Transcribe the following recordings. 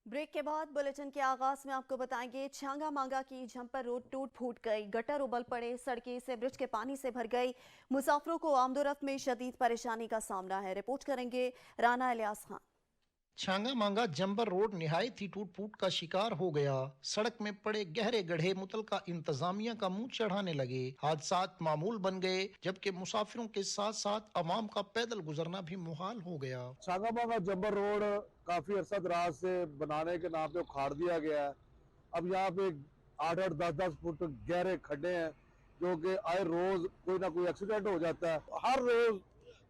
Break के बाद bulletin के आगाज में आपको बताएंगे छांगा मांगा की झंपर रोड टूट फूट गई, गटर उबल पड़े, सड़कें सीवरेज के पानी से भर गई। मुसाफिरों को आमदोरफ्त में शदीद परेशानी का सामना है। रिपोर्ट करेंगे राना इलियास खान। छांगा मांगा जंबर रोड निहायत ही टूट फूट का शिकार हो गया। सड़क में पड़े गहरे गड्ढे मुतलका इंतजामिया का मुंह चढ़ाने लगे। हादसात मामूल बन गए, जबकि मुसाफिरों के साथ साथ अवाम का पैदल गुजरना भी मुहाल हो गया। छांगा मांगा जंबर रोड काफी अरसा दराज से बनाने के नाम पे उखाड़ दिया गया है। अब यहाँ पे 8-8, 10-10 फुट गहरे खड्डे हैं, जो कि आए रोज कोई ना कोई एक्सीडेंट हो जाता है। हर रोज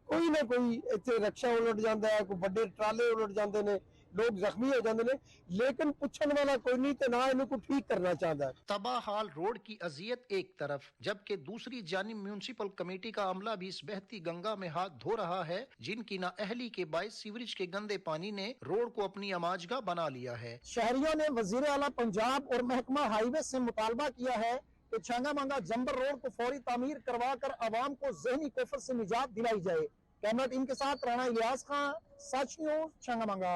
कोई ना कोई इतने रक्षा उलट जाता है, कोई बड़े ट्राले उलट जाते हैं, लोग जख्मी हो जाते हैं, लेकिन पूछने वाला कोई नहीं ते ना इनको ठीक करना चाहता है। तबाह हाल रोड की अजियत एक तरफ, जबकि दूसरी जानिब म्यूनिसिपल कमेटी का अमला भी इस बहती गंगा में हाथ धो रहा है, जिनकी नाअहली के बायस सीवरेज के गंदे पानी ने रोड को अपनी अमाजगा बना लिया है। शहरियों ने वजीर आला पंजाब और महकमा हाईवे से मुतालबा किया है कि छांगा मांगा जंबर रोड को फौरी तामीर करवा कर आवाम को जहनी कोफर से निजात दिलाई जाए। कैमरा टीम के साथ राना इलियास खान, सच न्यूज, छांगा मांगा।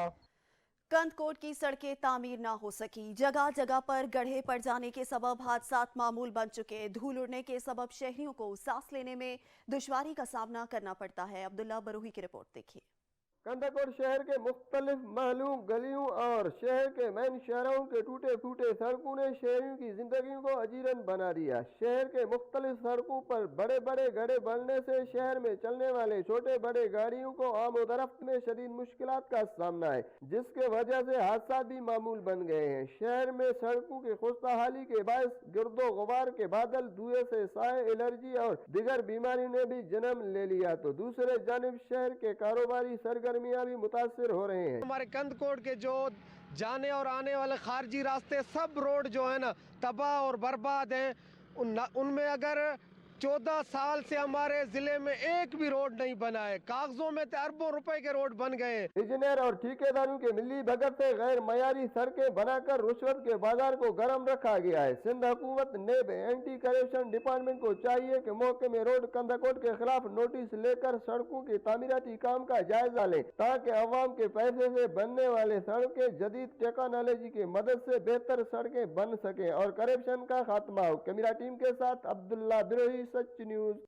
कंदकोट की सड़कें तामीर ना हो सकी, जगह जगह पर गड्ढे पड़ जाने के सबब हादसात मामूल बन चुके। धूल उड़ने के सबब शहरियों को सांस लेने में दुश्वारी का सामना करना पड़ता है। अब्दुल्ला बरूही की रिपोर्ट देखिए। कंदाकोट शहर के मुख्तलिफ महलों, गलियों और शहर के मेन शहरों के टूटे फूटे सड़कों ने शहरियों की जिंदगी को अजीरन बना दिया। शहर के मुख्तलिफ सड़कों पर बड़े बड़े गड्ढे बनने से शहर में चलने वाले छोटे बड़े गाड़ियों को आमदोरफ्त में शदीद मुश्किलात का सामना है, जिसके वजह से हादसा भी मामूल बन गए हैं। शहर में सड़कों की खुशहाली के बायस गिरदो गुबार के बादल, धुएं से साए, एलर्जी और दिगर बीमारी ने भी जन्म ले लिया, तो दूसरे जानिब शहर के कारोबारी सरगर्मियां भी मुतासिर हो रहे हैं। हमारे कंदकोट के जो जाने और आने वाले खारजी रास्ते सब रोड जो है ना तबाह और बर्बाद हैं। उनमें अगर 14 साल से हमारे जिले में एक भी रोड नहीं बना है। कागजों में तो अरबों रुपए के रोड बन गए। इंजीनियर और ठेकेदारों के मिली भगत से गैर मयारी सड़कें बनाकर रुश्वत के बाजार को गर्म रखा गया है। सिंध हुकूमत ने एंटी करप्शन डिपार्टमेंट को चाहिए कि मौके में रोड कंदाकोट के खिलाफ नोटिस लेकर सड़कों के तामीराती काम का जायजा लें, ताकि अवाम के पैसे से बनने वाले सड़कें जदीद टेक्नोलॉजी की मदद से बेहतर सड़कें बन सके और करप्शन का खात्मा हो। कैमरा टीम के साथ अब्दुल्ला बिरोही, सच न्यूज।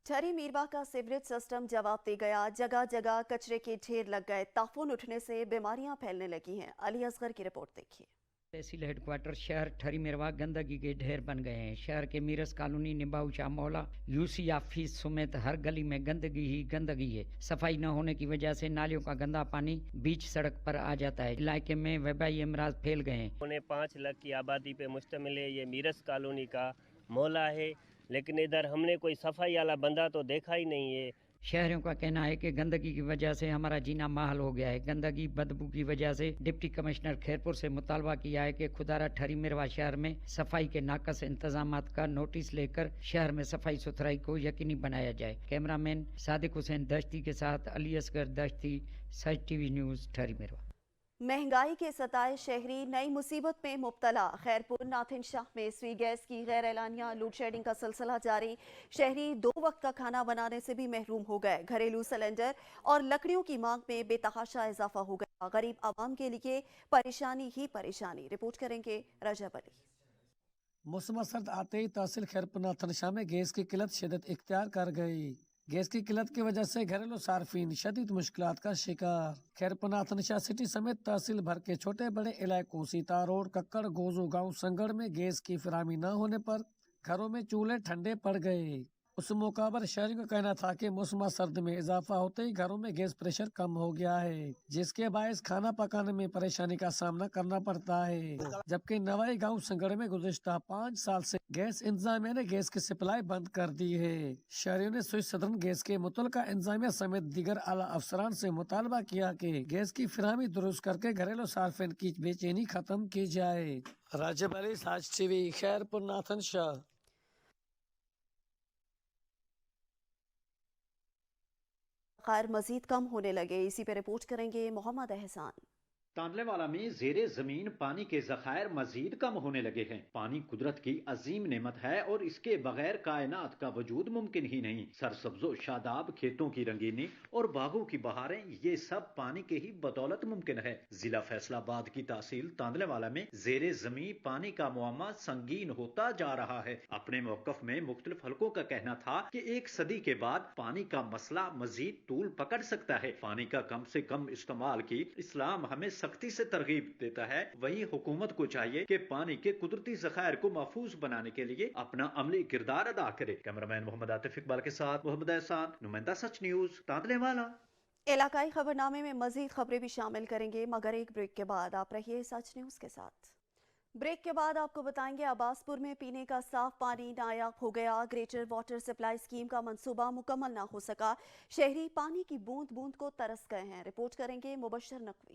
ठरी मीरवा का सीवरेज सिस्टम जवाब दे गया, जगह जगह कचरे के ढेर लग गए। ताफून उठने से बीमारियां फैलने लगी हैं। अली असगर की रिपोर्ट देखिए। तहसील हेडक्वार्टर शहर ठरी मिरवा गंदगी के ढेर बन गए हैं। शहर के मीरस कॉलोनी, निबाऊशाह मोहल्ला, यूसी ऑफिस समेत हर गली में गंदगी ही गंदगी है। सफाई न होने की वजह से नालियों का गंदा पानी बीच सड़क पर आ जाता है। इलाके में वबाई अमराज फैल गए हैं। 5 लाख की आबादी पे मुश्तमिल है। ये मीरस कॉलोनी का मोहल्ला है, लेकिन इधर हमने कोई सफाई वाला बंदा तो देखा ही नहीं है। शहरियों का कहना है कि गंदगी की वजह से हमारा जीना महल हो गया है। गंदगी बदबू की वजह से डिप्टी कमिश्नर खैरपुर से मुतालबा किया है कि खुदारा ठरी मिरवा शहर में सफाई के नाकस इंतजाम का नोटिस लेकर शहर में सफाई सुथराई को यकीनी बनाया जाए। कैमरामैन सादिक हुसैन दश्ती के साथ अली असगर दश्ती, सच टीवी न्यूज, ठरी मिरवा। महंगाई के सताए शहरी नई मुसीबत में मुब्तला। खैरपुर नाथिन शाह में सुई गैस की गैर एलानिया लोड शेडिंग का सिलसिला जारी। शहरी 2 वक्त का खाना बनाने से भी महरूम हो गए। घरेलू सिलेंडर और लकड़ियों की मांग में बेतहाशा इजाफा हो गया। गरीब आवाम के लिए परेशानी ही परेशानी। रिपोर्ट करेंगे रजब अली। मौसम सर्द आते ही तहसील खैरपुर नाथिन शाह में गैस की किल्लत शिदत इख्तियार कर गई। गैस की किल्लत की वजह से घरेलू सार्फिन शदीद मुश्किलात का शिकार। खैरपुर नाथिन शाह सिटी समेत तहसील भर के छोटे बड़े इलाकों सीता रोड, कक्कड़, गोजू गांव, संगड़ में गैस की फराहमी न होने पर घरों में चूल्हे ठंडे पड़ गए। उस मौका पर शहरियों का कहना था कि मौसम सर्द में इजाफा होते ही घरों में गैस प्रेशर कम हो गया है, जिसके बायस खाना पकाने में परेशानी का सामना करना पड़ता है। जबकि नवाई गांव संगड़ में गुज़िश्ता 5 साल से गैस इंतजामिया ने गैस की सप्लाई बंद कर दी है। शहरियों ने स्विच सदन गैस के मुतलका इंतजामिया समेत दीगर आला अफसरान से मुतालबा किया कि गैस की फराहमी दुरुस्त करके घरेलू सार्फिन की बेचैनी खत्म की जाए। राजब अली, साज टीवी, खैरपुर नाथिन शाह। खैर मजीद कम होने लगे, इसी पे रिपोर्ट करेंगे मोहम्मद एहसान। تاندلے والا میں زیر زمین پانی کے ذخائر مزید کم ہونے لگے ہیں۔ پانی قدرت کی عظیم نعمت ہے اور اس کے بغیر کائنات کا وجود ممکن ہی نہیں۔ سرسبز و شاداب کھیتوں کی رنگینی اور باغوں کی بہاریں، یہ سب پانی کے ہی بدولت ممکن ہے۔ ضلع فیصل آباد کی تحصیل تاندلے والا میں زیر زمین پانی کا معمہ سنگین ہوتا جا رہا ہے۔ اپنے موقف میں مختلف حلقوں کا کہنا تھا کہ 1 صدی کے بعد پانی کا مسئلہ مزید طول پکڑ سکتا ہے۔ پانی کا کم سے کم استعمال کی اسلام ہمیں سختی سے ترغیب دیتا ہے، وہی حکومت کو چاہیے کہ پانی کے قدرتی ذخائر کو محفوظ بنانے کے لیے اپنا عملی کردار ادا کرے۔ کیمرامین محمد عاطف اقبال کے ساتھ محمد احسان، نمائندہ سچ نیوز، تاندلے والا۔ علاقائی خبرنامے میں مزید خبریں بھی شامل کریں گے، مگر ایک بریک کے بعد آپ رہیے سچ نیوز کے ساتھ۔ بریک کے بعد آپ کو بتائیں گے عباس پور میں پینے کا صاف پانی نایاب ہو گیا، گریٹر واٹر سپلائی اسکیم کا منصوبہ مکمل نہ ہو سکا، شہری پانی کی بوند بوند کو ترس گئے ہیں۔ رپورٹ کریں گے مبشر نقوی۔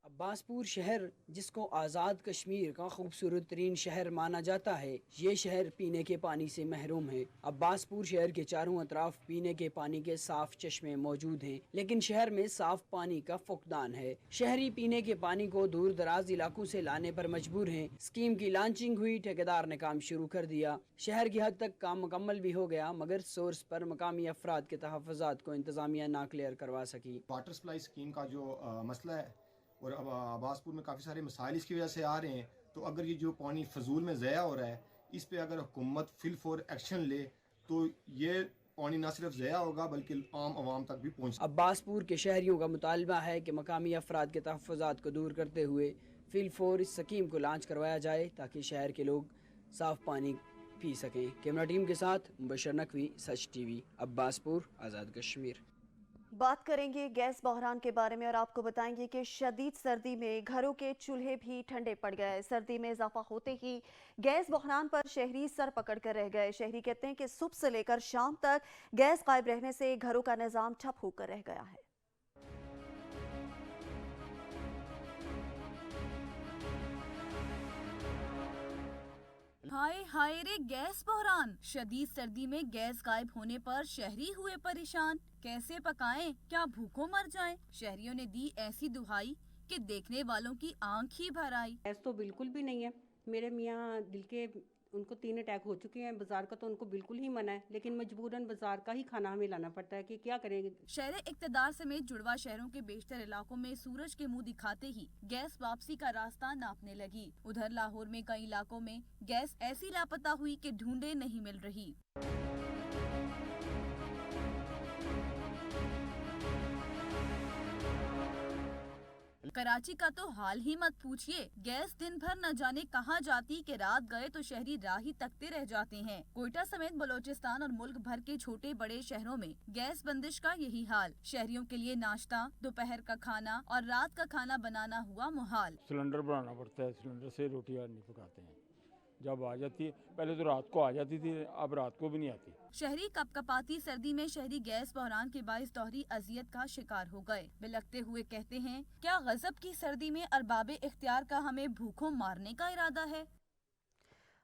عباس پور شہر، جس کو آزاد کشمیر کا خوبصورت ترین شہر مانا جاتا ہے، یہ شہر پینے کے پانی سے محروم ہے۔ عباس پور شہر کے چاروں اطراف پینے کے پانی کے صاف چشمے موجود ہیں، لیکن شہر میں صاف پانی کا فقدان ہے۔ شہری پینے کے پانی کو دور دراز علاقوں سے لانے پر مجبور ہیں۔ اسکیم کی لانچنگ ہوئی، ٹھیکیدار نے کام شروع کر دیا۔ شہر کی حد تک کام مکمل بھی ہو گیا، مگر سورس پر مقامی افراد کے تحفظات کو انتظامیہ نہ کلیئر کروا سکی۔ واٹر سپلائی اسکیم کا جو مسئلہ ہے اور اب عباس پور میں کافی سارے مسائل اس کی وجہ سے آ رہے ہیں، تو اگر یہ جو پانی فضول میں ضائع ہو رہا ہے، اس پہ اگر حکومت فی الفور ایکشن لے تو یہ پانی نہ صرف ضائع ہوگا بلکہ عام عوام تک بھی پہنچ۔ عباس پور کے شہریوں کا مطالبہ ہے کہ مقامی افراد کے تحفظات کو دور کرتے ہوئے فی الفور اس اسکیم کو لانچ کروایا جائے تاکہ شہر کے لوگ صاف پانی پی سکیں۔ کیمرہ ٹیم کے ساتھ مبشر نقوی، سچ ٹی وی، عباس پور، آزاد کشمیر۔ بات کریں گے گیس بحران کے بارے میں اور آپ کو بتائیں گے کہ شدید سردی میں گھروں کے چولہے بھی ٹھنڈے پڑ گئے۔ سردی میں اضافہ ہوتے ہی گیس بحران پر شہری سر پکڑ کر رہ گئے۔ شہری کہتے ہیں کہ صبح سے لے کر شام تک گیس غائب رہنے سے گھروں کا نظام ٹھپ ہو کر رہ گیا ہے۔ ہائے ہائے رے گیس بحران، شدید سردی میں گیس غائب ہونے پر شہری ہوئے پریشان۔ کیسے پکائیں، کیا بھوکوں مر جائیں؟ شہریوں نے دی ایسی دہائی کہ دیکھنے والوں کی آنکھ ہی بھر آئی۔ گیس تو بالکل بھی نہیں ہے۔ میرے میاں دل کے ان کو 3 اٹیک ہو چکے ہیں، بازار کا تو ان کو بالکل ہی منع ہے، لیکن مجبوراً بازار کا ہی کھانا ہمیں لانا پڑتا ہے کہ کیا کریں گے۔ شہر اقتدار سمیت جڑواں شہروں کے بیشتر علاقوں میں سورج کے منہ دکھاتے ہی گیس واپسی کا راستہ ناپنے لگی۔ ادھر لاہور میں کئی علاقوں میں گیس ایسی لاپتہ ہوئی کہ ڈھونڈے نہیں مل رہی۔ کراچی کا تو حال ہی مت پوچھئے، گیس دن بھر نہ جانے کہاں جاتی کہ رات گئے تو شہری راہ ہی تکتے رہ جاتے ہیں۔ کوئٹہ سمیت بلوچستان اور ملک بھر کے چھوٹے بڑے شہروں میں گیس بندش کا یہی حال۔ شہریوں کے لیے ناشتہ، دوپہر کا کھانا اور رات کا کھانا بنانا ہوا محال۔ سلنڈر بنانا پڑتا ہے، سلنڈر سے روٹیاں نہیں پکاتے ہیں۔ جب آ جاتی ہے، پہلے تو رات کو آ جاتی تھی، اب رات کو بھی نہیں آتی۔ شہری کپ کپاتی سردی میں شہری گیس بحران کے باعث دوہری اذیت کا شکار ہو گئے۔ بلکتے ہوئے کہتے ہیں، کیا غضب کی سردی میں ارباب اختیار کا ہمیں بھوکوں مارنے کا ارادہ ہے؟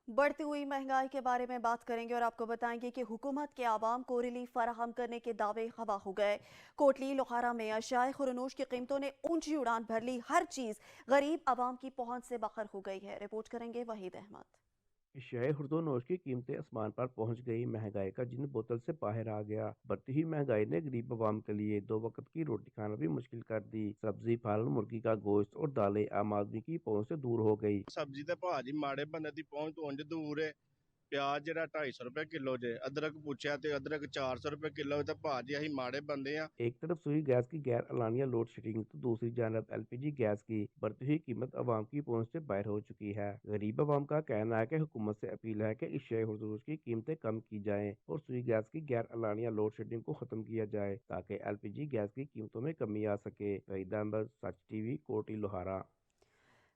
بڑھتی ہوئی مہنگائی کے بارے میں بات کریں گے اور آپ کو بتائیں گے کہ حکومت کے عوام کو ریلیف فراہم کرنے کے دعوے ہوا ہو گئے۔ کوٹلی لوہارا میں اشیاء خورنوش کی قیمتوں نے اونچی اڑان بھر لی، ہر چیز غریب عوام کی پہنچ سے باہر ہو گئی ہے۔ رپورٹ کریں گے وحید احمد۔ اشیاء خورنوش کی قیمتیں اسمان پر پہنچ گئی، مہنگائی کا جن بوتل سے باہر آ گیا۔ بڑھتی ہوئی مہنگائی نے غریب عوام کے لیے 2 وقت کی روٹی کھانا بھی مشکل کر دی۔ سبزی، پھل، مرغی کا گوشت اور دالیں عام آدمی کی پہنچ سے دور ہو گئی۔ سبزی تے بھاجی ماڑے بندے دی پہنچ تو انج دور ہے۔ پیاز جڑا 250 روپے کلو جے، ادرک پوچھیا تے ادرک 400 روپے کلو تے بھاجی اہی ماڑے بندے ہیں۔ ایک طرف سوئی گیس کی غیر اعلانیہ لوڈ شیڈنگ تو دوسری جانب LPG گیس کی بڑھتی ہوئی قیمت عوام کی پہنچ سے باہر ہو چکی ہے۔ غریب عوام کا کہنا ہے کہ حکومت سے اپیل ہے کہ اشیاء خورنوش کی قیمتیں کم کی جائیں اور سوئی گیس کی غیر اعلانیہ لوڈ شیڈنگ کو ختم کیا جائے تاکہ LPG گیس کی قیمتوں میں کمی آ سکے۔ وحید احمد، سچ ٹی وی، کوٹی لوہارا۔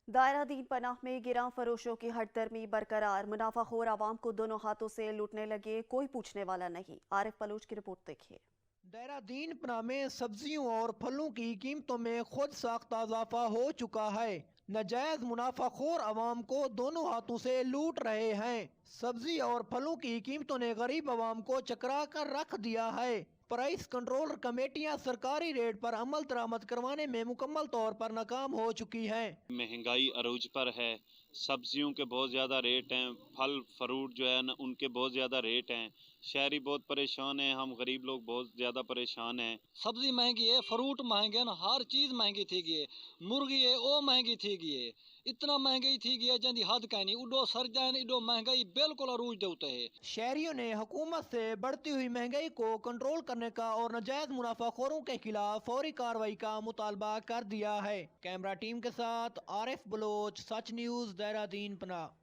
دائرہ دین پناہ میں گراں فروشوں کی ہٹ درمی برقرار، منافع خور عوام کو دونوں ہاتھوں سے لوٹنے لگے، کوئی پوچھنے والا نہیں۔ عارف بلوچ کی رپورٹ دیکھیے۔ دائرہ دین پناہ میں سبزیوں اور پھلوں کی قیمتوں میں خود ساختہ اضافہ ہو چکا ہے۔ ناجائز منافع خور عوام کو دونوں ہاتھوں سے لوٹ رہے ہیں۔ سبزی اور پھلوں کی قیمتوں نے غریب عوام کو چکرا کر رکھ دیا ہے۔ प्राइस कंट्रोल कमेटियां सरकारी रेट पर अमल दरामद करवाने में मुकम्मल तौर पर नाकाम हो चुकी हैं। महंगाई अरूज पर है, सब्जियों के बहुत ज़्यादा रेट हैं, फल फ्रूट जो है ना उनके बहुत ज़्यादा रेट हैं। शहरी बहुत परेशान हैं, हम गरीब लोग बहुत ज़्यादा परेशान हैं। सब्जी महंगी है, फ्रूट महंगे हैं, हर चीज़ महंगी थी गई है, मुर्गी है वो महंगी थी गई है, इतना महंगाई थी गई है जंदी हद का नहीं, उडो सर जाए इडो महंगाई बिल्कुल अरूज देते है। शहरियों ने हुकूमत से बढ़ती हुई महंगाई को कंट्रोल करने का और नाजायज मुनाफाखोरों के खिलाफ फौरी कार्रवाई का मुतालबा कर दिया है। कैमरा टीम के साथ आरिफ बलोच, सच न्यूज़, देहरादून, पनाह।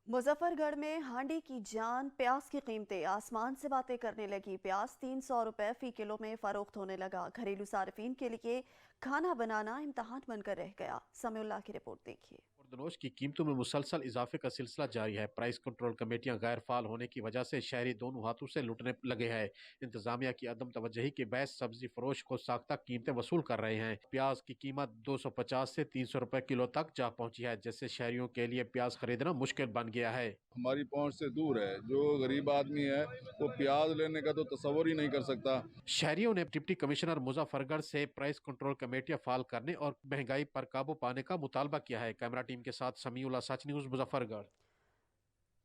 मुजफ्फरगढ़ में हांडी की जान प्याज की कीमतें आसमान से बातें करने लगी। प्याज 300 रुपए फी किलो में फरोख्त होने लगा। घरेलू सार्फिन के लिए खाना बनाना इम्तहान बनकर रह गया। समीउल्लाह की रिपोर्ट देखिए। खुर्दनोश की कीमतों में मुसलसल इजाफे का सिलसिला जारी है। प्राइस कंट्रोल कमेटियां गैर फाल होने की वजह से शहरी दोनों हाथों से लुटने लगे हैं। इंतजामिया की अदम तवज्जही के बहस सब्जी फरोश को साख्ता कीमतें वसूल कर रहे हैं। प्याज की कीमत 250 से 300 रुपए किलो तक जा पहुंची है, जिससे शहरियों के लिए प्याज खरीदना मुश्किल बन गया है। हमारी पहुंच से दूर है, जो गरीब आदमी है वो प्याज लेने का तो तस्वर ही नहीं कर सकता। शहरियों ने डिप्टी कमिश्नर मुजफ्फरगढ़ से प्राइस कंट्रोल कमेटियां फाल करने और महंगाई पर काबू पाने का मुतालबा किया है। कैमरा टीम के साथ समीउल्लाह, सच न्यूज़, मुजफ्फरगढ़।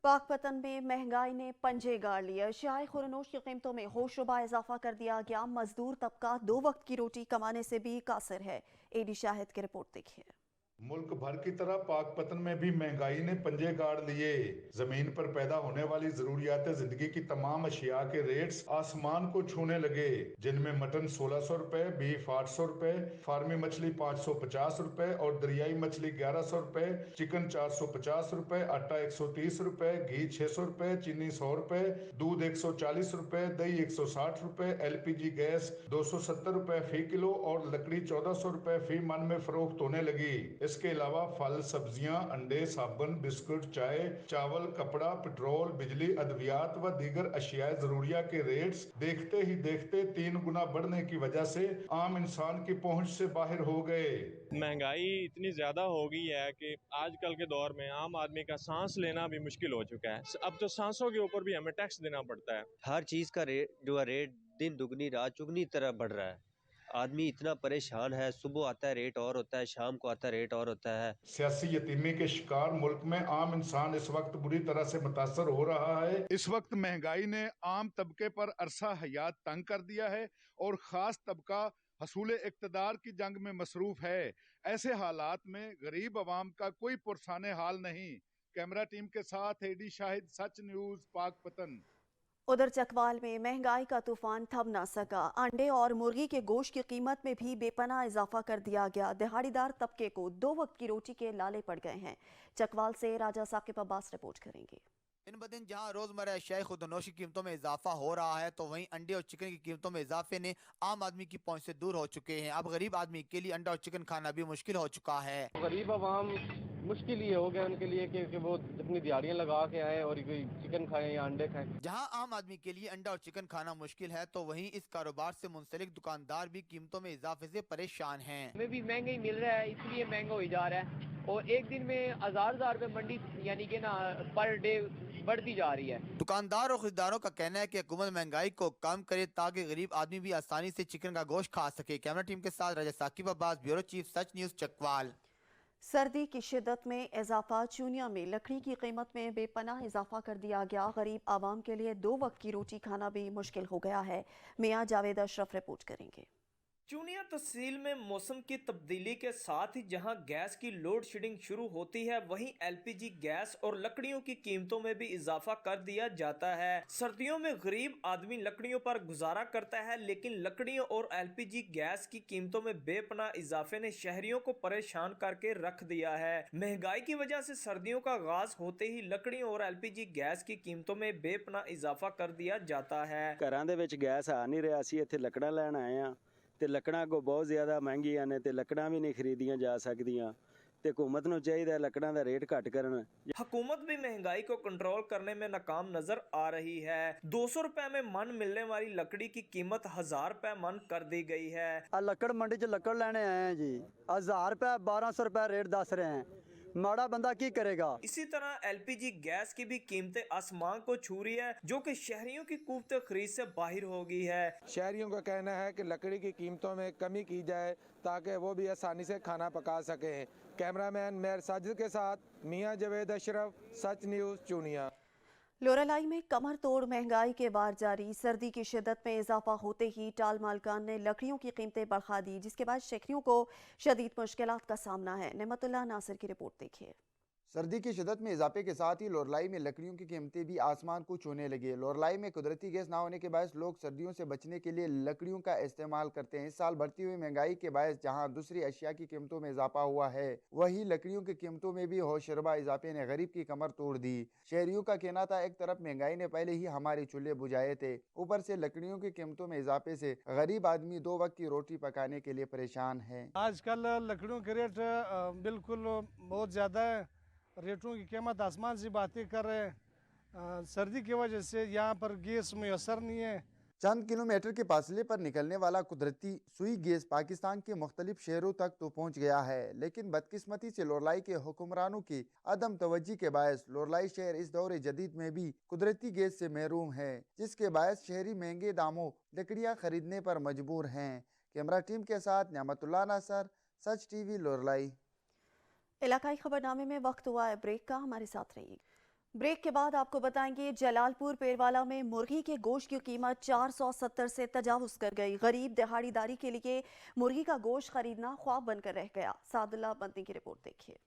पाकपतन में महंगाई ने पंजे गाड़ लिए। अशियाए खुर्दनोश की कीमतों में होशरुबा इजाफा कर दिया गया। मजदूर तबका 2 वक्त की रोटी कमाने से भी कासिर है। एडी शाहिद की रिपोर्ट देखिए। मुल्क भर की तरह पाकपतन में भी महंगाई ने पंजे गाड़ लिए। जमीन पर पैदा होने वाली जरूरियात जिंदगी की तमाम अशिया के रेट्स आसमान को छूने लगे, जिनमें मटन 1600 रुपए, बीफ 800 रुपए, फार्मी मछली 550 रुपए और दरियाई मछली 1100 रुपए, चिकन 450 रुपए, आटा 130 रुपए, घी 600 रुपए, चीनी 100 रुपए, दूध 140 रुपए, दही 160 रुपए, LPG गैस 270 रुपए फी किलो और लकड़ी 1400 रुपए फी मन में फरोख्त होने लगी। इसके अलावा फल, सब्जियां, अंडे, साबुन, बिस्कुट, चाय, चावल, कपड़ा, पेट्रोल, बिजली, अद्वियात व दीगर अशिया जरूरिया के रेट्स देखते ही देखते 3 गुना बढ़ने की वजह से आम इंसान की पहुंच से बाहर हो गए। महंगाई इतनी ज्यादा हो गई है कि आजकल के दौर में आम आदमी का सांस लेना भी मुश्किल हो चुका है। अब तो सांसों के ऊपर भी हमें टैक्स देना पड़ता है। हर चीज का रेट दिन दुगनी रात चुगनी तरह बढ़ रहा है। आदमी इतना परेशान है, सुबह आता है रेट और होता है, शाम को आता है रेट और होता है। सियासी यतीमी के शिकार मुल्क में आम इंसान इस वक्त बुरी तरह से मुतासर हो रहा है। इस वक्त महंगाई ने आम तबके पर अरसा हयात तंग कर दिया है और खास तबका हसूल इक्तदार की जंग में मसरूफ है। ऐसे हालात में गरीब अवाम का कोई पुरसाने हाल नहीं। कैमरा टीम के साथ एडी शाहिद, सच न्यूज़, पाकपतन। उधर चकवाल में महंगाई का तूफान थम ना सका। अंडे और मुर्गी के गोश्त की कीमत में भी बेपनाह इजाफा कर दिया गया। दिहाड़ीदार तबके को 2 वक्त की रोटी के लाले पड़ गए हैं। चकवाल से राजा साकिब अब्बास रिपोर्ट करेंगे। दिन ब दिन जहां रोजमर्रा अशियाए खुर्दनोश की कीमतों में इजाफा हो रहा है, तो वहीं अंडे और चिकन की कीमतों में इजाफे ने आम आदमी की पहुंच से दूर हो चुके हैं। अब गरीब आदमी के लिए अंडा और चिकन खाना भी मुश्किल हो चुका है। गरीब आवाम मुश्किल ये हो गया उनके लिए कि वो अपनी दिहाड़ियां लगा के आए और कोई चिकन खाएं या अंडे खाएं। जहां आम आदमी के लिए अंडा और चिकन खाना मुश्किल है, तो वहीं इस कारोबार से मुंसलिक दुकानदार भी कीमतों में इजाफे से परेशान हैं। हमें भी महंगा ही मिल रहा है, इसलिए महंगा हो जा रहा है और एक दिन में हजार रुपए मंडी यानी कि ना पर डे बढ़ती जा रही है। दुकानदार और खरीदारों का कहना है कि हुकूमत महंगाई को कम करे ताकि गरीब आदमी भी आसानी से चिकन का गोश्त खा सके। कैमरा टीम के साथ राजा साकिब अब्बास, ब्यूरो चीफ, सच न्यूज़, चकवाल। सर्दी की शिद्दत में इजाफा। चूनिया में लकड़ी की कीमत में बेपनाह इजाफा कर दिया गया। गरीब आवाम के लिए 2 वक्त की रोटी खाना भी मुश्किल हो गया है। मियां जावेद अशरफ रिपोर्ट करेंगे। चूनिया तहसील में मौसम की तब्दीली के साथ ही जहां गैस की लोड शेडिंग शुरू होती है, वहीं LPG गैस और लकड़ियों की कीमतों में भी इजाफा कर दिया जाता है। सर्दियों में गरीब आदमी लकड़ियों पर गुजारा करता है, लेकिन लकड़ियों और LPG गैस की कीमतों में बेपनाह इजाफे ने शहरियों को परेशान करके रख दिया है। महंगाई की वजह से सर्दियों का आगाज होते ही लकड़ियों और LPG गैस की कीमतों में बेपनाह इजाफा कर दिया जाता है। घरां दे विच गैस आ नहीं रहा, असीं इत्थे लकड़ां लैण आए आ ਤੇ ਲੱਕੜਾਂ ਕੋ ਬਹੁਤ ਜ਼ਿਆਦਾ ਮਹਿੰਗੀਆਂ ਨੇ ਤੇ ਲੱਕੜਾਂ ਵੀ ਨਹੀਂ ਖਰੀਦੀਆਂ ਜਾ ਸਕਦੀਆਂ ਤੇ हुकूमत ਨੂੰ ਚਾਹੀਦਾ ਲੱਕੜਾਂ ਦਾ ਰੇਟ ਘੱਟ ਕਰਨ। हुकूमत भी महंगाई को कंट्रोल करने में नाकाम नजर आ रही है। 200 रुपए में मन मिलने वाली लकड़ी की कीमत 1000 रुपए मन कर दी गई है। लकड़ मंडी च लकड़ लेने आए हैं जी, 1000 रुपए 1200 रुपए रेट दस रहे हैं। माड़ा बंदा की करेगा। इसी तरह LPG गैस की भी कीमतें आसमान को छू रही है, जो कि शहरियों की कुव्वत खरीद से बाहर हो गई है। शहरियों का कहना है कि लकड़ी की कीमतों में कमी की जाए ताकि वो भी आसानी से खाना पका सकें। कैमरामैन मेहर साजिद के साथ मियां जवेद अशरफ, सच न्यूज़ चूनिया। लोरालाई में कमर तोड़ महंगाई के बार जारी। सर्दी की शिद्दत में इजाफा होते ही टाल मालकान ने लकड़ियों की कीमतें बढ़ा दी, जिसके बाद शहरियों को शदीद मुश्किलात का सामना है। नेमतुल्लाह नासिर की रिपोर्ट देखिए। सर्दी की शिद्दत में इजाफे के साथ ही लोरलाई में लकड़ियों की कीमतें भी आसमान को छूने लगी। लोरलाई में कुदरती गैस ना होने के बायस लोग सर्दियों से बचने के लिए लकड़ियों का इस्तेमाल करते हैं। इस साल बढ़ती हुई महंगाई के बायस जहां दूसरी अशिया की कीमतों में इजाफा हुआ है, वहीं लकड़ियों की कीमतों में भी होशरुबा इजाफे ने गरीब की कमर तोड़ दी। शहरियों का कहना था, एक तरफ महंगाई ने पहले ही हमारे चूल्हे बुझाए थे, ऊपर से लकड़ियों की कीमतों में इजाफे से गरीब आदमी 2 वक्त की रोटी पकाने के लिए परेशान है। आजकल लकड़ियों के रेट बिल्कुल बहुत ज़्यादा है। रेटों की कीमत आसमान से बातें कर रहे हैं। सर्दी की वजह से यहाँ पर गैस मुयसर नहीं है। चंद किलोमीटर के फासले पर निकलने वाला कुदरती सुई गैस पाकिस्तान के मुख्तलिफ शहरों तक तो पहुँच गया है, लेकिन बदकिस्मती से लोरलाई के हुक्मरानों की अदम तवज्जी के बायस लोरलाई शहर इस दौर जदीद में भी कुदरती गैस से महरूम है, जिसके बायस शहरी महंगे दामों लकड़ियाँ खरीदने पर मजबूर हैं। कैमरा टीम के साथ नेमतुल्लाह नासर, सच TV लोरलाई। इलाकाई खबरनामे में वक्त हुआ है ब्रेक का, हमारे साथ रहिए। ब्रेक के बाद आपको बताएंगे जलालपुर पेरवाला में मुर्गी के गोश्त की कीमत 470 से तजावुज कर गई। गरीब दिहाड़ीदारी के लिए मुर्गी का गोश्त खरीदना ख्वाब बनकर रह गया। सादुल्लाह बंदी की रिपोर्ट देखिए।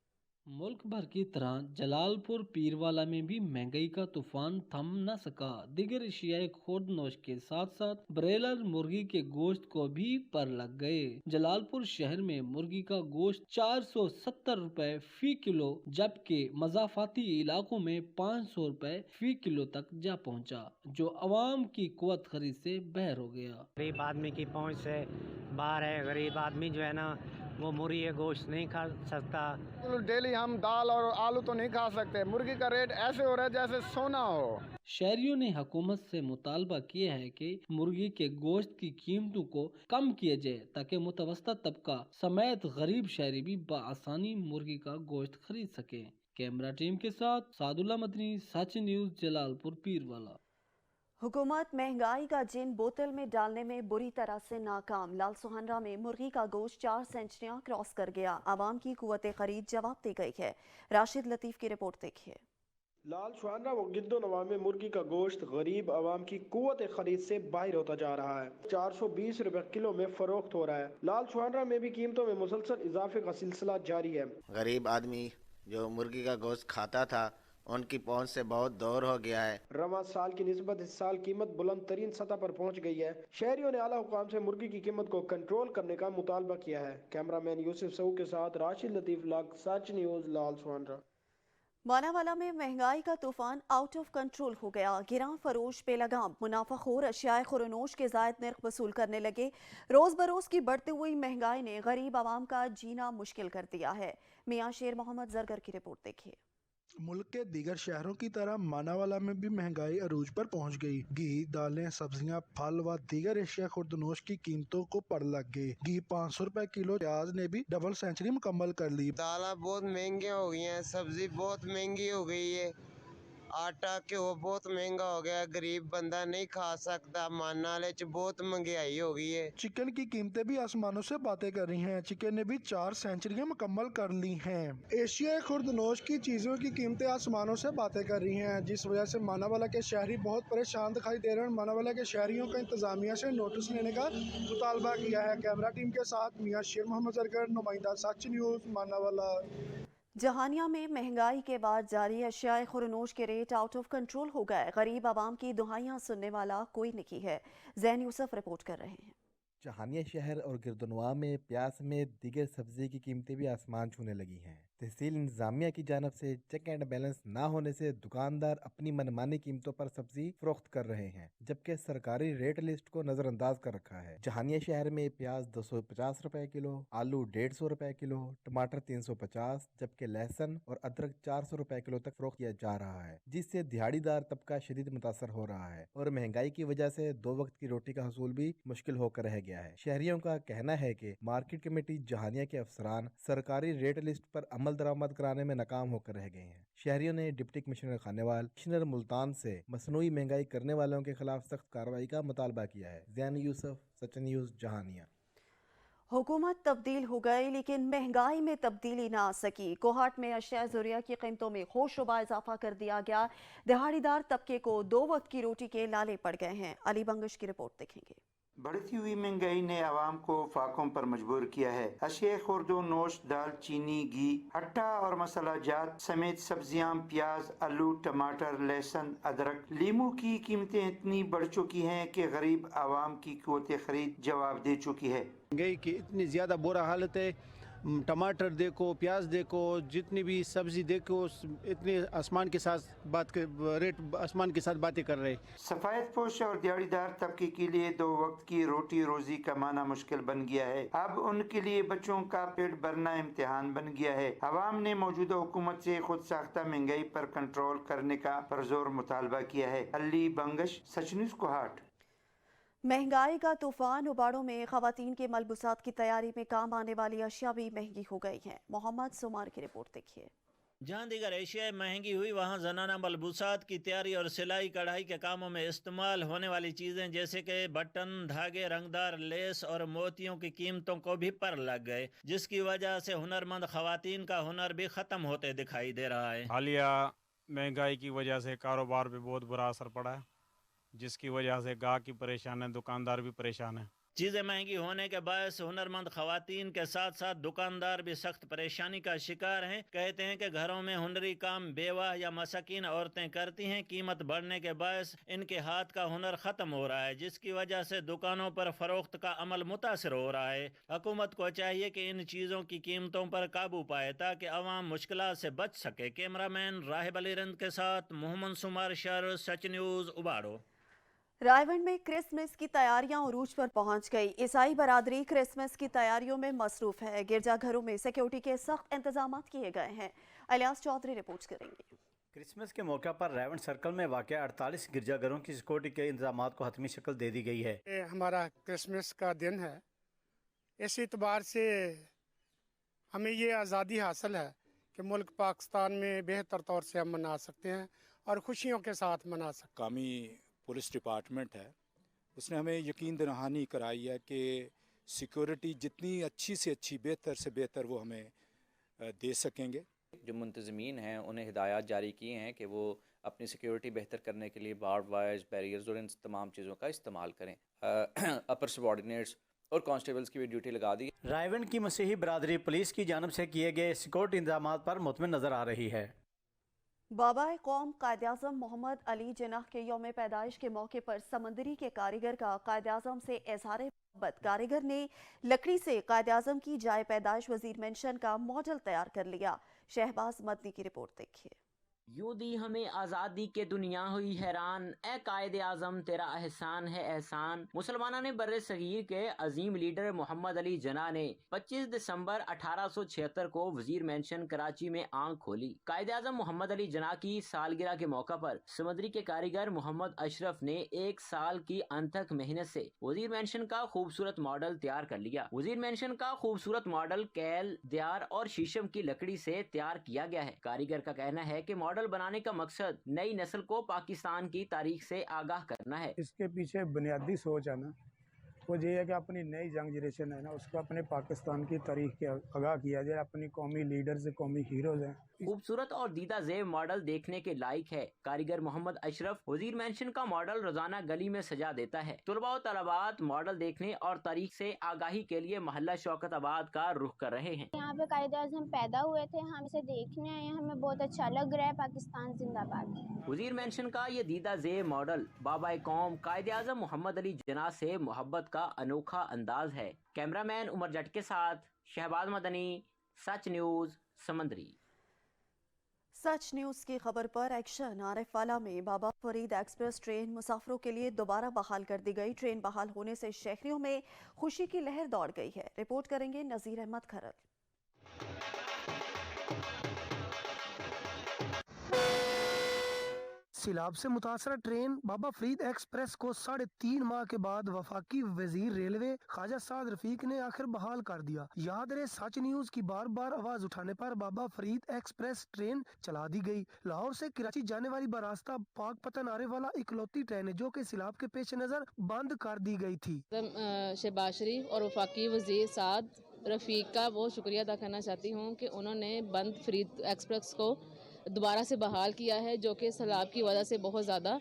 मुल्क भर की तरह जलालपुर पीरवाला में भी महंगाई का तूफान थम न सका। दीगर एशियाई खुर्दनोश के साथ साथ ब्रेलर मुर्गी के गोश्त को भी पर लग गए। जलालपुर शहर में मुर्गी का गोश्त 470 रुपए फी किलो, जबकि मजाफाती इलाकों में 500 रुपए फी किलो तक जा पहुंचा, जो अवाम की कुव्वत खरीद से बहर हो गया। गरीब आदमी की पहुंच से बाहर है। गरीब आदमी जो है ना, वो मुर्गी का गोश्त नहीं खा सकता। डेली हम दाल और आलू तो नहीं खा सकते। मुर्गी का रेट ऐसे हो रहा है जैसे सोना हो। शहरियों ने हुकूमत से मुतालबा किया है कि मुर्गी के गोश्त की कीमतों को कम किया जाए, ताकि मुतवस्ता तबका समेत गरीब शहरी भी बआसानी मुर्गी का गोश्त खरीद सके। कैमरा टीम के साथ सादुल्लाह मदनी, सच न्यूज़, जलालपुर पीरवाला। हुकूमत महंगाई का जिन बोतल में डालने में बुरी तरह से नाकाम। लाल सुहनरा में मुर्गी का गोश्त 4 सेंचुरियां क्रॉस कर गया। आवाम की कुव्वत खरीद जवाब दे गई है। राशिद लतीफ की रिपोर्ट देखिए। लाल सुहनरा व गिद्दो नवा में मुर्गी का गोश्त गरीब आवाम की कुव्वत खरीद से बाहर होता जा रहा है। 420 रुपए किलो में फरोख्त हो रहा है। लाल सुहनरा में भी कीमतों में मुसलसल इजाफे का सिलसिला जारी है। गरीब आदमी जो मुर्गी का गोश्त खाता था, उनकी पहुंच से बहुत दूर हो गया है। रवां साल की निस्बत इस साल कीमत बुलंद तरीन सतह पर पहुंच गई है। शहरियों ने आला हुकाम से मुर्गी की कीमत को कंट्रोल करने का मुतालबा किया है। कैमरामैन यूसुफ सऊ के साथ राशिद लतीफ लग, सच न्यूज़, लाल सुहनरा। मानावाला में महंगाई का तूफान आउट ऑफ कंट्रोल हो गया। गिरां फरोश बेलगाम मुनाफाखोर अशियाए खुरनोश के जायद नर्ख वसूल करने लगे। रोज बरोज की बढ़ती हुई महंगाई ने गरीब आवाम का जीना मुश्किल कर दिया है। मियां शेर मोहम्मद जरगर की रिपोर्ट देखिए। मुल्क के दीगर शहरों की तरह मानावाला में भी महंगाई अरूज पर पहुंच गई। घी, दालें, सब्जियां, फल व दीगर एशिया खुर्दनोश की कीमतों को पर लग गई। घी 500 रुपए किलो, प्याज ने भी डबल सेंचुरी मुकम्मल कर ली। दालें बहुत महंगी हो गई हैं, सब्जी बहुत महंगी हो गई है, आटा घ्यो बहुत महंगा हो गया, गरीब बंदा नहीं खा सकता। मानाले च बहुत महंगाई हो गई है। चिकन की कीमतें भी आसमानों से बातें कर रही हैं। चिकन ने भी 4 सेंचुरियां मुकम्मल कर ली हैं। एशियाई खुर्दनोश की चीजों की कीमतें आसमानों से बातें कर रही हैं, जिस वजह से मानावाला के शहरी बहुत परेशान दिखाई दे रहे हैं। मानावाला के शहरियों का इंतजामिया से नोटिस लेने का मुतालबा किया है। कैमरा टीम के साथ मियां शेर मोहम्मद जरगर, नुमाइंदा सच न्यूज़, मानावाला। जहानिया में महंगाई के बाद जारी अशियाए खुरनोश के रेट आउट ऑफ कंट्रोल हो गए। गरीब आवाम की दुहाइयां सुनने वाला कोई नहीं है। जैन यूसुफ रिपोर्ट कर रहे हैं। जहानिया शहर और गिरदनवा में प्याज में दीगर सब्जी की कीमतें भी आसमान छूने लगी हैं। तहसील इंतजामिया की जानब से चेक एंड बैलेंस ना होने से दुकानदार अपनी मनमानी कीमतों पर सब्जी फरोख्त कर रहे हैं, जबकि सरकारी रेट लिस्ट को नजरअंदाज कर रखा है। जहानिया शहर में प्याज 250 रुपए किलो, आलू 150 रुपए किलो, टमाटर 350, जबकि लहसुन और अदरक 400 रुपए किलो तक फरोख्त किया जा रहा है, जिससे दिहाड़ीदार तबका शदीद मुतासर हो रहा है और महंगाई की वजह से 2 वक्त की रोटी का हसूल भी मुश्किल होकर रह गया है। शहरियों का कहना है कि मार्केट कमेटी जहानिया के अफसरान सरकारी रेट लिस्ट पर अमल मुकम्मल दरामद कराने में नाकाम होकर रह गए हैं। शहरियों ने deputy commissioner Khanewal, commissioner Multan से मसनूई महंगाई करने वालों के खिलाफ सख्त कार्रवाई का मुतालबा किया है। ज़ैन यूसुफ, सच न्यूज़, जहानिया। हुकूमत तब्दील हो गई लेकिन महंगाई में तब्दीली ना आ सकी। कोहाट में अशिया ज़रूरिया की कीमतों में होशरुबा इजाफा कर दिया गया। दिहाड़ीदार तबके को 2 वक्त की रोटी के लाले पड़ गए हैं। अली बंगश की रिपोर्ट देखेंगे। बढ़ती हुई महंगाई ने आवाम को फाकों पर मजबूर किया है। अशिया खुर्दो नोश, दाल, चीनी, घी, आटा और मसाला जात समेत सब्जियां, प्याज, आलू, टमाटर, लहसुन, अदरक, लीमू की कीमतें इतनी बढ़ चुकी हैं कि गरीब आवाम की क़ुव्वत खरीद जवाब दे चुकी है। महंगाई की इतनी ज़्यादा बुरा हालत है, टमाटर देखो, प्याज देखो, जितनी भी सब्जी देखो, इतने आसमान के साथ रेट आसमान के साथ बातें कर रहे। सफायत पोश और दिहाड़ीदार तबके के लिए 2 वक्त की रोटी रोजी कमाना मुश्किल बन गया है। अब उनके लिए बच्चों का पेट भरना इम्तिहान बन गया है। अवाम ने मौजूदा हुकूमत से खुद साख्ता महंगाई पर कंट्रोल करने का पुरजोर मुतालबा किया है। अली बंगश, सच न्यूज़, कोहाट। महंगाई का तूफान उबाड़ों में खवातीन के मलबूसात की तैयारी में काम आने वाली अशिया भी महंगी हो गई हैं। मोहम्मद सुमार की रिपोर्ट देखिए। जहाँ दीगर एशिया महंगी हुई, वहाँ जनाना मलबूसात की तैयारी और सिलाई कढ़ाई के कामों में इस्तेमाल होने वाली चीज़ें जैसे कि बटन, धागे, रंगदार लेस और मोतियों की कीमतों को भी पर लग गए, जिसकी वजह से हुनरमंद खवातीन का हुनर भी ख़त्म होते दिखाई दे रहा है। हालिया महंगाई की वजह से कारोबार पे बहुत बुरा असर पड़ा है, जिसकी वजह से गाहक की परेशान है, दुकानदार भी परेशान है। चीज़ें महंगी होने के बायस हुनरमंद खवातीन के साथ साथ दुकानदार भी सख्त परेशानी का शिकार हैं। कहते हैं कि घरों में हुनरी काम बेवा या मसाकीन औरतें करती हैं। कीमत बढ़ने के बायस इनके हाथ का हुनर ख़त्म हो रहा है, जिसकी वजह से दुकानों पर फरोख्त का अमल मुतासर हो रहा है। हुकूमत को चाहिए कि इन चीज़ों की कीमतों पर काबू पाए ताकि अवाम मुश्किलात से बच सके। कैमरामैन राहिब अली रंद के साथ मोहम्मद सुमार शहर, सच न्यूज़, उबाड़ो। रायवंड में क्रिसमस की तैयारियां उरूज पर पहुंच गई। ईसाई बरादरी क्रिसमस की तैयारियों में मसरूफ है। गिरजाघरों में सिक्योरिटी के सख्त इंतजाम किए गए हैं। इलियास चौधरी रिपोर्ट करेंगे। क्रिसमस के मौके पर रायवंड सर्कल में वाक़ 48 गिरजाघरों की सिक्योरिटी के इंतजाम को हतमी शक्ल दे दी गई है। ये हमारा क्रिसमस का दिन है, इस एतबार से हमें ये आज़ादी हासिल है कि मुल्क पाकिस्तान में बेहतर तौर से हम मना सकते हैं और खुशियों के साथ मना सकते हैं। कामी पुलिस डिपार्टमेंट है, उसने हमें यकीन दहानी कराई है कि सिक्योरिटी जितनी अच्छी से अच्छी, बेहतर से बेहतर वो हमें दे सकेंगे। जो मुंतज़मीन हैं उन्हें हिदायत जारी की हैं कि वो अपनी सिक्योरिटी बेहतर करने के लिए बार्ब वायर्स, बैरियर्स और इन तमाम चीज़ों का इस्तेमाल करें। अपर सबॉर्डिनेट्स और कांस्टेबल्स की भी ड्यूटी लगा दी। रायवंड की मसीही बरादरी पुलिस की जानब से किए गए सिक्योरिटी इंतजाम पर मुतमिन नजर आ रही है। बाबा कौम कायद-ए-आज़म मोहम्मद अली जिन्नाह के यौम पैदाइश के मौके पर समंदरी के कारीगर का कायद-ए-आज़म से इज़हार मोहब्बत। कारीगर ने लकड़ी से कायद-ए-आज़म की जाए पैदाइश वजीर मेंशन का मॉडल तैयार कर लिया। शहबाज मदनी की रिपोर्ट देखिए। यूं दी हमें आज़ादी के दुनिया हुई हैरान, ए कायदे आज़म तेरा एहसान है एहसान। मुसलमानों ने बर्रे सगीर के अजीम लीडर मोहम्मद अली जिन्नाह ने 25 दिसंबर 1876 को वजीर मेंशन कराची में आंख खोली। कायदे आज़म मोहम्मद अली जिन्नाह की सालगिरह के मौका पर समंदरी के कारीगर मोहम्मद अशरफ ने 1 साल की अनथक मेहनत से वजीर मेंशन का खूबसूरत मॉडल तैयार कर लिया। वजीर मेंशन का खूबसूरत मॉडल कैल, दियार और शीशम की लकड़ी से तैयार किया गया है। कारीगर का कहना है कि मॉडल बनाने का मकसद नई नस्ल को पाकिस्तान की तारीख से आगाह करना है। इसके पीछे बुनियादी सोच है ना, वो ये है कि अपनी नई यंग जनरेशन है ना, उसको अपने पाकिस्तान की तारीख के आगाह किया जाए। अपनी कौमी लीडर्स, कौमी हीरोज हैं। खूबसूरत और दीदा ज़ेब मॉडल देखने के लायक है। कारीगर मोहम्मद अशरफ वजीर मेंशन का मॉडल रोजाना गली में सजा देता है। तलबा और तलबात मॉडल देखने और तारीख से आगाही के लिए मोहल्ला शौकत आबाद का रुख कर रहे हैं। यहाँ पे कायदे-आज़म पैदा हुए थे, हम इसे देखने आए हैं, हमें बहुत अच्छा लग रहा है। पाकिस्तान जिंदाबाद। वजीर मेंशन का ये दीदा ज़ेब मॉडल बाबा कौम कायदे-आज़म मोहम्मद अली जिन्नाह से मोहब्बत का अनोखा अंदाज है। कैमरामैन उमर जट के साथ शहबाज मदनी, सच न्यूज़, समंदरी। सच न्यूज़ की खबर पर एक्शन। आरिफवाला में बाबा फरीद एक्सप्रेस ट्रेन मुसाफिरों के लिए दोबारा बहाल कर दी गई। ट्रेन बहाल होने से शहरियों में खुशी की लहर दौड़ गई है। रिपोर्ट करेंगे नज़ीर अहमद खरल। سیلاب سے متاثرہ ٹرین بابا فرید ایکسپریس کو 3.5 ماہ کے بعد وفاقی وزیر ریلوے خواجہ سعد رفیق نے آخر بحال کر دیا۔ یاد رہے سچ نیوز کی بار بار آواز اٹھانے پر بابا فرید ایکسپریس ٹرین چلا دی گئی۔ لاہور سے کراچی جانے والی براستہ پاک پتن آنے والا اکلوتی ٹرین ہے جو کہ سیلاب کے پیش نظر بند کر دی گئی تھی۔ شہباز شریف اور وفاقی وزیر سعد رفیق کا بہت شکریہ ادا کرنا چاہتی ہوں کہ انہوں نے بند فرید ایکسپریس کو دوبارہ سے بحال کیا ہے، جو کہ سیلاب کی وجہ سے بہت زیادہ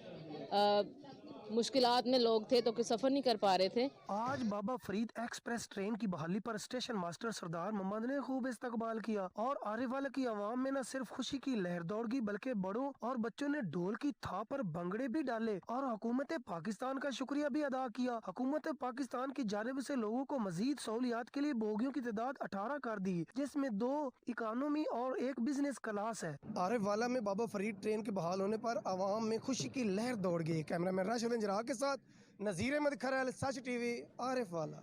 مشکلات میں لوگ تھے تو کہ سفر نہیں کر پا رہے تھے۔ آج بابا فرید ایکسپریس ٹرین کی بحالی پر اسٹیشن ماسٹر سردار محمد نے خوب استقبال کیا اور آنے والے کی عوام میں نہ صرف خوشی کی لہر دوڑ گئی بلکہ بڑوں اور بچوں نے ڈھول کی تھاپ پر بھنگڑے بھی ڈالے اور حکومت پاکستان کا شکریہ بھی ادا کیا۔ حکومت پاکستان کی جانب سے لوگوں کو مزید سہولیات کے لیے بوگیوں کی تعداد 18 کر دی، جس میں 2 اکانومی اور 1 بزنس کلاس ہے۔ عارف والا میں بابا فرید ٹرین کے بحال ہونے پر عوام میں خوشی کی لہر دوڑ گئی۔ کیمرہ مین راشد انجراح کے ساتھ نذیر احمد کھرل، سچ ٹی وی، عارف والا۔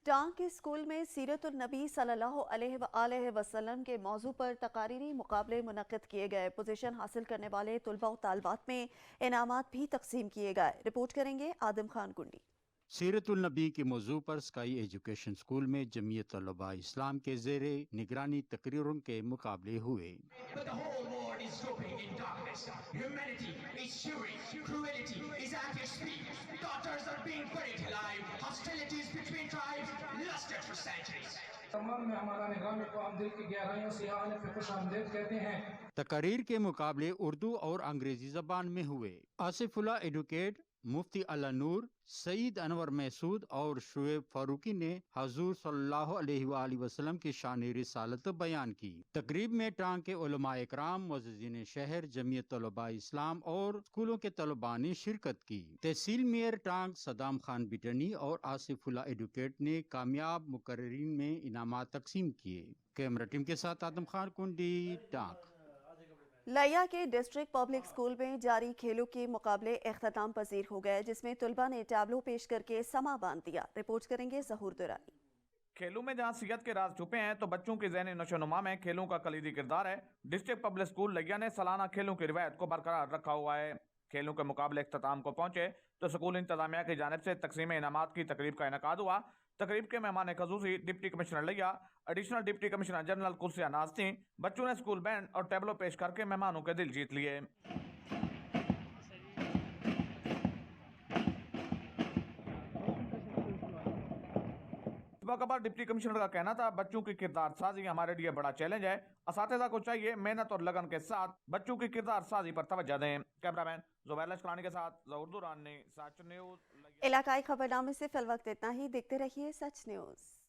ٹانگ کے اسکول میں سیرت النبی صلی اللہ علیہ وآلہ وسلم کے موضوع پر تقاریری مقابلے منعقد کیے گئے۔ پوزیشن حاصل کرنے والے طلباء و طالبات میں انعامات بھی تقسیم کیے گئے۔ رپورٹ کریں گے آدم خان کنڈی۔ سیرت النبی کے موضوع پر اسکائی ایجوکیشن اسکول میں جمعیت طلباء اسلام کے زیر نگرانی تقریروں کے مقابلے ہوئے۔ تقاریر کے مقابلے اردو اور انگریزی زبان میں ہوئے۔ آصف اللہ ایڈوکیٹ، مفتی اللہ نور، سعید انور محسود اور شعیب فاروقی نے حضور صلی اللہ علیہ وآلہ وسلم کی شان رسالت بیان کی۔ تقریب میں ٹانگ کے علماء اکرام، معززین شہر، جمعیت طلباء اسلام اور اسکولوں کے طلباء نے شرکت کی۔ تحصیل میئر ٹانگ صدام خان بٹنی اور آصف اللہ ایڈوکیٹ نے کامیاب مقررین میں انعامات تقسیم کیے۔ کیمرہ ٹیم کے ساتھ آدم خان کنڈی، ٹانگ۔ لیا کے ڈسٹرکٹ پبلک اسکول میں جاری کھیلوں کے مقابلے اختتام پذیر ہو گئے، جس میں طلباء نے ٹیبلو پیش کر کے سما باندھ دیا۔ رپورٹ کریں گے ظہور درانی۔ کھیلوں میں جہاں صحت کے راز چھپے ہیں تو بچوں کی ذہنی نشو و نما میں کھیلوں کا کلیدی کردار ہے۔ ڈسٹرکٹ پبلک اسکول لیا نے سالانہ کھیلوں کی روایت کو برقرار رکھا ہوا ہے۔ کھیلوں کے مقابلے اختتام کو پہنچے تو اسکول انتظامیہ کی جانب سے تقسیم انعامات کی تقریب کا انعقاد ہوا۔ تقریب کے مہمان خصوصی ڈپٹی کمشنر لیا، ایڈیشنل ڈپٹی کمشنر جنرل کرسیہ ناز تھیں۔ بچوں نے اسکول بینڈ اور ٹیبلو پیش کر کے مہمانوں کے دل جیت لیے۔ اس موقع پر ڈپٹی کمشنر کا کہنا تھا، بچوں کی کردار سازی ہمارے لیے بڑا چیلنج ہے۔ اساتذہ کو چاہیے محنت اور لگن کے ساتھ بچوں کی کردار سازی پر توجہ دیں۔ کیمرہ مین زبیر لشکرانی کے ساتھ ظہور درانی، سچ نیوز۔ علاقائی خبرنامے سے فی الوقت اتنا ہی۔ دیکھتے رہیے سچ نیوز۔